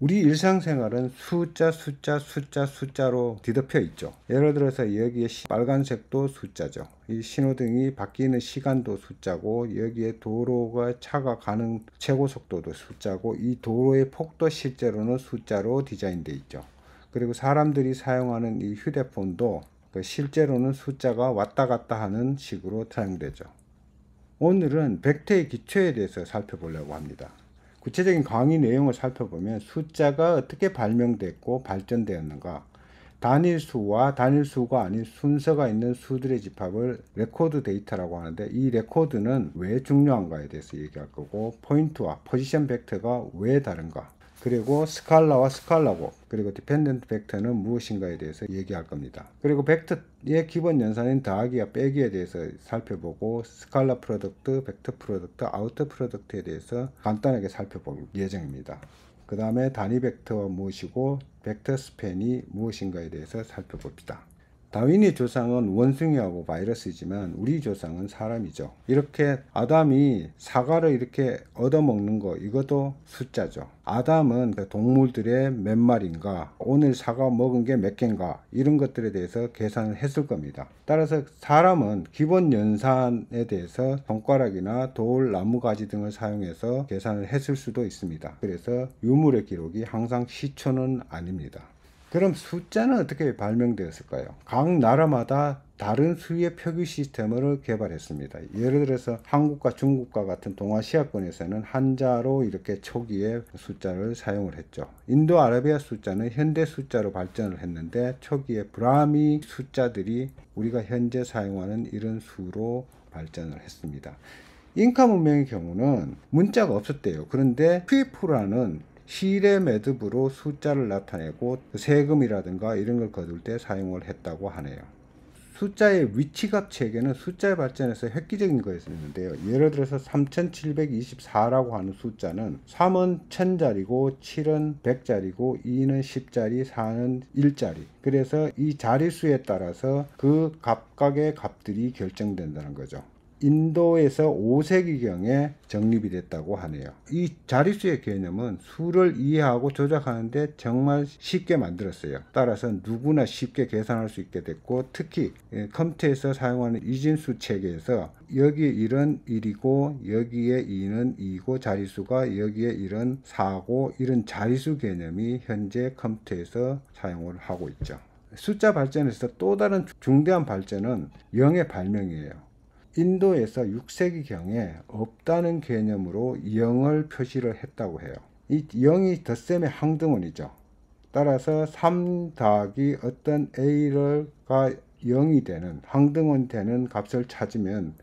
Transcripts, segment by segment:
우리 일상생활은 숫자로 뒤덮여 있죠. 예를 들어서 여기에 빨간색도 숫자죠. 이 신호등이 바뀌는 시간도 숫자고, 여기에 도로가 차가 가는 최고 속도도 숫자고, 이 도로의 폭도 실제로는 숫자로 디자인되어 있죠. 그리고 사람들이 사용하는 이 휴대폰도 실제로는 숫자가 왔다 갔다 하는 식으로 사용되죠. 오늘은 벡터의 기초에 대해서 살펴보려고 합니다. 구체적인 강의 내용을 살펴보면 숫자가 어떻게 발명됐고 발전되었는가, 단일수와 단일수가 아닌 순서가 있는 수들의 집합을 레코드 데이터라고 하는데, 이 레코드는 왜 중요한가에 대해서 얘기할 거고, 포인트와 포지션 벡터가 왜 다른가, 그리고 스칼라와 스칼라고, 그리고 디펜던트 벡터는 무엇인가에 대해서 얘기할 겁니다. 그리고 벡터의 기본 연산인 더하기와 빼기에 대해서 살펴보고, 스칼라 프로덕트, 벡터 프로덕트, 아우터 프로덕트에 대해서 간단하게 살펴볼 예정입니다. 그 다음에 단위 벡터가 무엇이고 벡터 스팬이 무엇인가에 대해서 살펴봅시다. 다윈의 조상은 원숭이하고 바이러스이지만 우리 조상은 사람이죠. 이렇게 아담이 사과를 이렇게 얻어먹는 거, 이것도 숫자죠. 아담은 동물들의 몇 마리인가, 오늘 사과 먹은 게 몇 개인가, 이런 것들에 대해서 계산을 했을 겁니다. 따라서 사람은 기본 연산에 대해서 손가락이나 돌, 나무가지 등을 사용해서 계산을 했을 수도 있습니다. 그래서 유물의 기록이 항상 시초는 아닙니다. 그럼 숫자는 어떻게 발명되었을까요? 각 나라마다 다른 수의 표기 시스템을 개발했습니다. 예를 들어서 한국과 중국과 같은 동아시아권에서는 한자로 이렇게 초기에 숫자를 사용을 했죠. 인도 아라비아 숫자는 현대 숫자로 발전을 했는데, 초기에 브라미 숫자들이 우리가 현재 사용하는 이런 수로 발전을 했습니다. 잉카 문명의 경우는 문자가 없었대요. 그런데 퀴프라는 실의 매듭으로 숫자를 나타내고 세금이라든가 이런 걸 거둘 때 사용을 했다고 하네요. 숫자의 위치값 체계는 숫자의 발전에서 획기적인 거였는데요. 예를 들어서 3724라고 하는 숫자는 3은 1000자리고 7은 100자리고 2는 10자리, 4는 1자리. 그래서 이 자릿수에 따라서 그 각각의 값들이 결정된다는 거죠. 인도에서 5세기경에 정립이 됐다고 하네요. 이 자릿수의 개념은 수를 이해하고 조작하는데 정말 쉽게 만들었어요. 따라서 누구나 쉽게 계산할 수 있게 됐고, 특히 컴퓨터에서 사용하는 이진수 체계에서 여기에 1은 1이고 여기에 2는 2고 자릿수가 여기에 1은 4고, 이런 자릿수 개념이 현재 컴퓨터에서 사용을 하고 있죠. 숫자 발전에서 또 다른 중대한 발전은 0의 발명이에요. 인도에서 6세기경에 없다는 개념으로 0을 표시를 했다고 해요. 이 0이 덧셈의 항등원이죠. 따라서 3 더하기 어떤 A가 0이 되는, 항등원 되는 값을 찾으면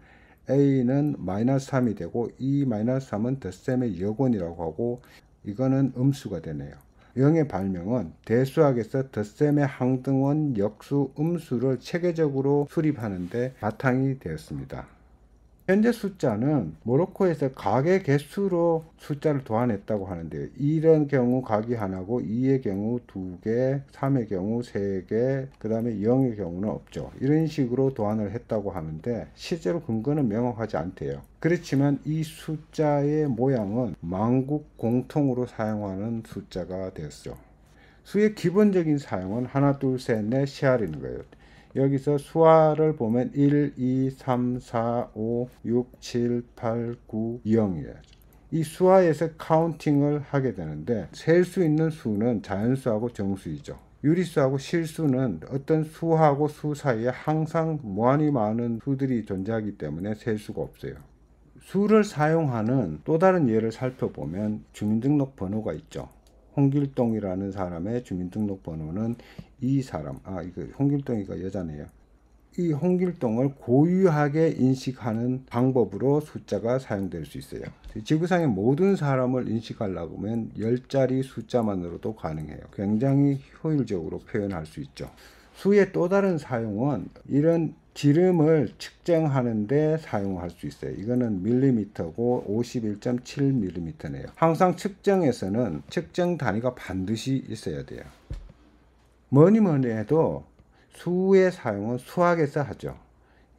A는 마이너스 3이 되고, 이 마이너스 3은 덧셈의 역원이라고 하고, 이거는 음수가 되네요. 0의 발명은 대수학에서 덧셈의 항등원, 역수, 음수를 체계적으로 수립하는 데 바탕이 되었습니다. 현재 숫자는 모로코에서 각의 개수로 숫자를 도안했다고 하는데요. 1의 경우 각이 하나고, 2의 경우 2개, 3의 경우 3개, 그 다음에 0의 경우는 없죠. 이런 식으로 도안을 했다고 하는데 실제로 근거는 명확하지 않대요. 그렇지만 이 숫자의 모양은 만국 공통으로 사용하는 숫자가 되었죠. 수의 기본적인 사용은 하나, 둘, 셋, 넷, 셋이는 거예요. 여기서 수화를 보면 1, 2, 3, 4, 5, 6, 7, 8, 9, 0이에요. 이 수화에서 카운팅을 하게 되는데, 셀 수 있는 수는 자연수하고 정수이죠. 유리수하고 실수는 어떤 수하고 수 사이에 항상 무한히 많은 수들이 존재하기 때문에 셀 수가 없어요. 수를 사용하는 또 다른 예를 살펴보면 주민등록 번호가 있죠. 홍길동이라는 사람의 주민등록번호는 이 사람, 이거 홍길동이가 여자네요. 이 홍길동을 고유하게 인식하는 방법으로 숫자가 사용될 수 있어요. 지구상의 모든 사람을 인식하려고 하면 10자리 숫자만으로도 가능해요. 굉장히 효율적으로 표현할 수 있죠. 수의 또 다른 사용은 이런 지름을 측정하는데 사용할 수 있어요. 이거는 밀리미터고 51.7mm네요. 항상 측정에서는 측정 단위가 반드시 있어야 돼요. 뭐니 해도 수의 사용은 수학에서 하죠.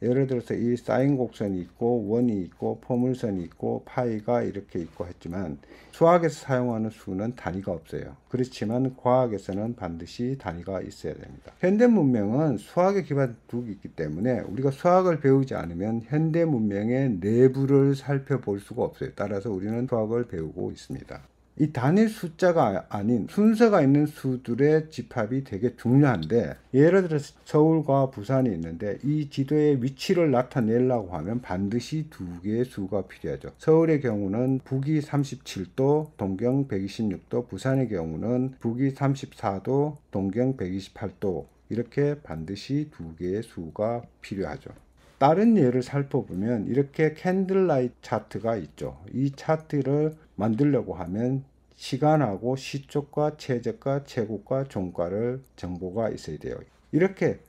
예를 들어서 이 사인 곡선이 있고 원이 있고 포물선이 있고 파이가 이렇게 있고 했지만 수학에서 사용하는 수는 단위가 없어요. 그렇지만 과학에서는 반드시 단위가 있어야 됩니다. 현대 문명은 수학에 기반 두고 있기 때문에 우리가 수학을 배우지 않으면 현대 문명의 내부를 살펴볼 수가 없어요. 따라서 우리는 수학을 배우고 있습니다. 이 단일 숫자가 아닌 순서가 있는 수들의 집합이 되게 중요한데, 예를 들어서 서울과 부산이 있는데 이 지도의 위치를 나타내려고 하면 반드시 두 개의 수가 필요하죠. 서울의 경우는 북위 37도, 동경 126도, 부산의 경우는 북위 34도, 동경 128도, 이렇게 반드시 두 개의 수가 필요하죠. 다른 예를 살펴보면 이렇게 캔들라이트 차트가 있죠. 이 차트를 만들려고 하면 시간하고 시초과 최저가, 최고가, 종가를 정보가 있어야 돼요. 이렇게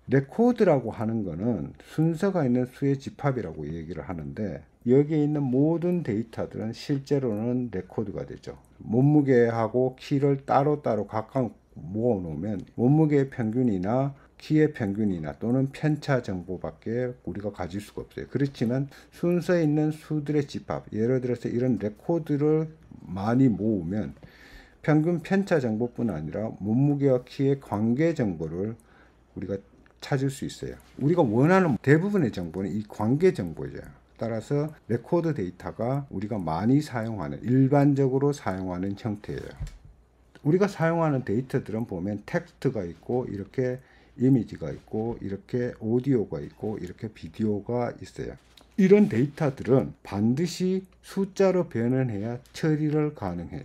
레코드라고 하는 거는 순서가 있는 수의 집합이라고 얘기를 하는데, 여기에 있는 모든 데이터들은 실제로는 레코드가 되죠. 몸무게하고 키를 따로따로 각각 모아 놓으면 몸무게의 평균이나 키의 평균이나 또는 편차 정보밖에 우리가 가질 수가 없어요. 그렇지만 순서에 있는 수들의 집합, 예를 들어서 이런 레코드를 많이 모으면 평균 편차 정보뿐 아니라 몸무게와 키의 관계 정보를 우리가 찾을 수 있어요. 우리가 원하는 대부분의 정보는 이 관계 정보죠. 따라서 레코드 데이터가 우리가 많이 사용하는, 일반적으로 사용하는 형태예요. 우리가 사용하는 데이터들은 보면 텍스트가 있고 이렇게 이미지가 있고 이렇게 오디오가 있고 이렇게 비디오가 있어요. 이런 데이터들은 반드시 숫자로 변환해야 처리를 가능해요.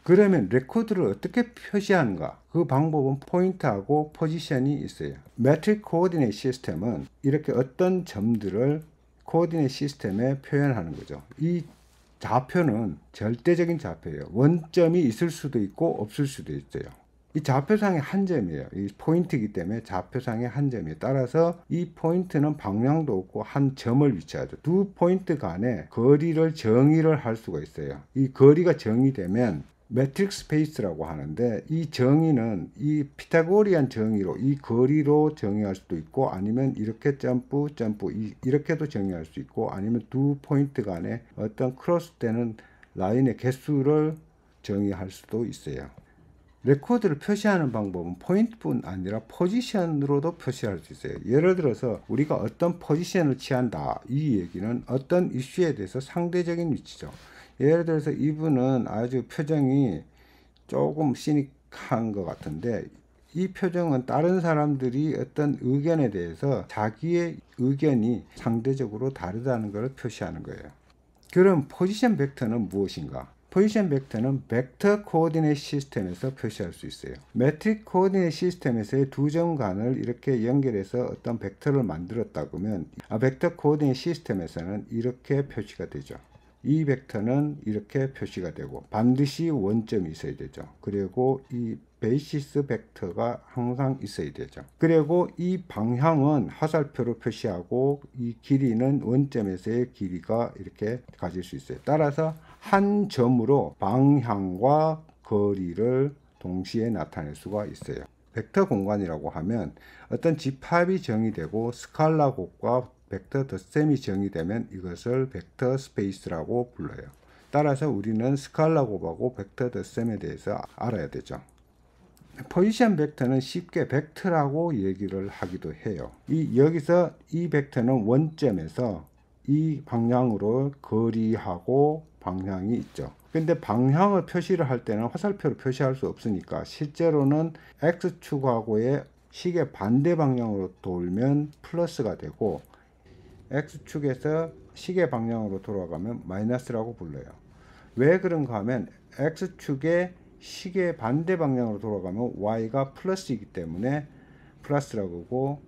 그러면 레코드를 어떻게 표시하는가? 그 방법은 포인트하고 포지션이 있어요. 매트릭 코오디네이트 시스템은 이렇게 어떤 점들을 코오디네이트 시스템에 표현하는 거죠. 이 좌표는 절대적인 좌표예요. 원점이 있을 수도 있고 없을 수도 있어요. 이 좌표상의 한 점이에요. 이 포인트이기 때문에 좌표상의 한 점이에요. 따라서 이 포인트는 방향도 없고 한 점을 위치하죠. 두 포인트 간의 거리를 정의를 할 수가 있어요. 이 거리가 정의되면 매트릭 스페이스라고 하는데, 이 정의는 이 피타고리안 정의로 이 거리로 정의할 수도 있고, 아니면 이렇게 점프 이렇게도 정의할 수 있고, 아니면 두 포인트 간의 어떤 크로스되는 라인의 개수를 정의할 수도 있어요. 레코드를 표시하는 방법은 포인트뿐 아니라 포지션으로도 표시할 수 있어요. 예를 들어서 우리가 어떤 포지션을 취한다, 이 얘기는 어떤 이슈에 대해서 상대적인 위치죠. 예를 들어서 이분은 아주 표정이 조금 시닉한 것 같은데, 이 표정은 다른 사람들이 어떤 의견에 대해서 자기의 의견이 상대적으로 다르다는 것을 표시하는 거예요. 그럼 포지션 벡터는 무엇인가? 포지션 벡터는 벡터 코오디네이트 시스템에서 표시할 수 있어요. 매트릭 코오디네이트 시스템에서의 두 점 간을 이렇게 연결해서 어떤 벡터를 만들었다 그러면 벡터 코오디네이트 시스템에서는 이렇게 표시가 되죠. 이 벡터는 이렇게 표시가 되고 반드시 원점이 있어야 되죠. 그리고 이 베이시스 벡터가 항상 있어야 되죠. 그리고 이 방향은 화살표로 표시하고 이 길이는 원점에서의 길이가 이렇게 가질 수 있어요. 따라서 한 점으로 방향과 거리를 동시에 나타낼 수가 있어요. 벡터 공간이라고 하면 어떤 집합이 정의되고 스칼라 곱과 벡터 덧셈이 정의되면 이것을 벡터 스페이스라고 불러요. 따라서 우리는 스칼라 곱하고 벡터 덧셈에 대해서 알아야 되죠. 포지션 벡터는 쉽게 벡터라고 얘기를 하기도 해요. 여기서 이 벡터는 원점에서 이 방향으로 거리하고 방향이 있죠. 근데 방향을 표시를 할 때는 화살표로 표시할 수 없으니까 실제로는 X축하고의 시계 반대 방향으로 돌면 플러스가 되고, X축에서 시계 방향으로 돌아가면 마이너스라고 불러요. 왜 그런가 하면 X축의 시계 반대 방향으로 돌아가면 Y가 플러스이기 때문에 플러스라고 하고,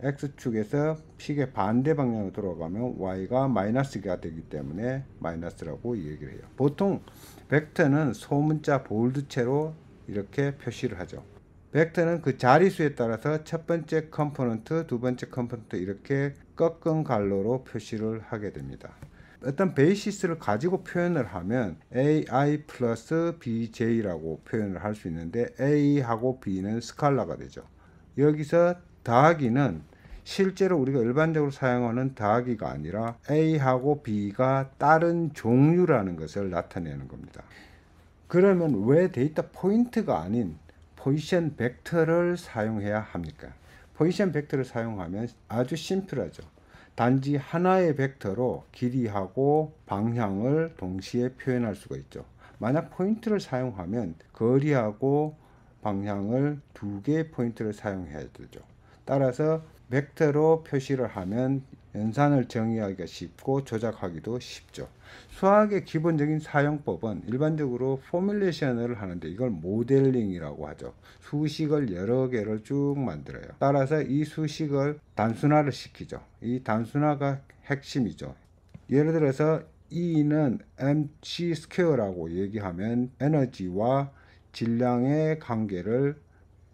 X축에서 시계 반대 방향으로 돌아가면 Y가 마이너스가 되기 때문에 마이너스라고 얘기를 해요. 보통 벡터는 소문자 볼드체로 이렇게 표시를 하죠. 벡터는 그 자리수에 따라서 첫 번째 컴포넌트, 두 번째 컴포넌트 이렇게 꺾은 갈로로 표시를 하게 됩니다. 어떤 베이시스를 가지고 표현을 하면 AI 플러스 BJ라고 표현을 할 수 있는데 A하고 B는 스칼라가 되죠. 여기서 더하기는 실제로 우리가 일반적으로 사용하는 더하기가 아니라 A하고 B가 다른 종류라는 것을 나타내는 겁니다. 그러면 왜 데이터 포인트가 아닌 포지션 벡터를 사용해야 합니까? 포지션 벡터를 사용하면 아주 심플하죠. 단지 하나의 벡터로 길이하고 방향을 동시에 표현할 수가 있죠. 만약 포인트를 사용하면 거리하고 방향을 두 개의 포인트를 사용해야 되죠. 따라서 벡터로 표시를 하면 연산을 정의하기가 쉽고 조작하기도 쉽죠. 수학의 기본적인 사용법은 일반적으로 포뮬레이션을 하는데 이걸 모델링이라고 하죠. 수식을 여러 개를 쭉 만들어요. 따라서 이 수식을 단순화를 시키죠. 이 단순화가 핵심이죠. 예를 들어서 E는 mc 스퀘어라고 얘기하면 에너지와 질량의 관계를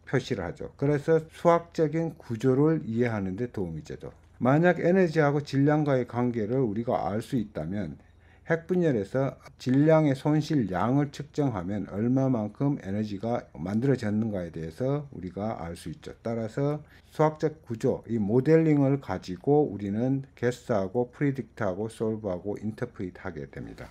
표시를 하죠. 그래서 수학적인 구조를 이해하는 데 도움이 되죠. 만약 에너지하고 질량과의 관계를 우리가 알 수 있다면 핵분열에서 질량의 손실량을 측정하면 얼마만큼 에너지가 만들어졌는가에 대해서 우리가 알 수 있죠. 따라서 수학적 구조, 이 모델링을 가지고 우리는 게스하고 프리딕트하고 솔브하고 인터프리트 하게 됩니다.